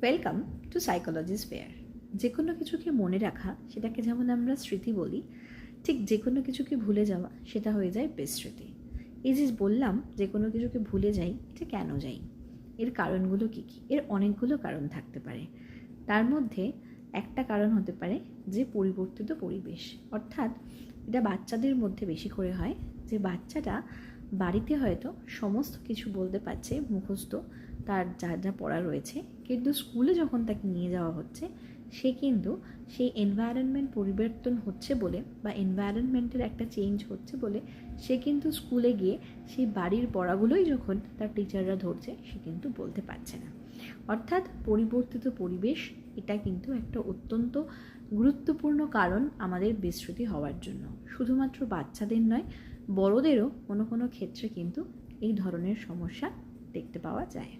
Welcome to সাইকোলজিস fair. যে কোনো কিছুকে মনে রাখা, সেটাকে যেমন আমরা স্মৃতি বলি, ঠিক যে কোনো কিছুকে ভুলে যাওয়া সেটা হয়ে যায় বিস্মৃতি। এই যে বললাম যে কোনো কিছুকে ভুলে যাই, এটা কেন যাই, এর কারণগুলো কী কী? এর অনেকগুলো কারণ থাকতে পারে। তার মধ্যে একটা কারণ হতে পারে যে পরিবর্তিত পরিবেশ, অর্থাৎ এটা বাচ্চাদের মধ্যে বেশি করে হয় যে বাচ্চাটা বাড়িতে হয়তো সমস্ত কিছু বলতে পারছে, মুখস্থ তার যা যা পড়া রয়েছে, কিন্তু স্কুলে যখন তাকে নিয়ে যাওয়া হচ্ছে সে কিন্তু সেই এনভায়রনমেন্ট পরিবর্তন হচ্ছে বলে বা এনভায়রনমেন্টের একটা চেঞ্জ হচ্ছে বলে সে কিন্তু স্কুলে গিয়ে সেই বাড়ির পড়াগুলোই যখন তার টিচাররা ধরছে সে কিন্তু বলতে পারছে না। অর্থাৎ পরিবর্তিত পরিবেশ এটা কিন্তু একটা অত্যন্ত গুরুত্বপূর্ণ কারণ আমাদের বিস্মৃতি হওয়ার জন্য। শুধুমাত্র বাচ্চাদের নয়, বড়দেরও কোনো কোনো ক্ষেত্রে কিন্তু এই ধরনের সমস্যা দেখতে পাওয়া যায়।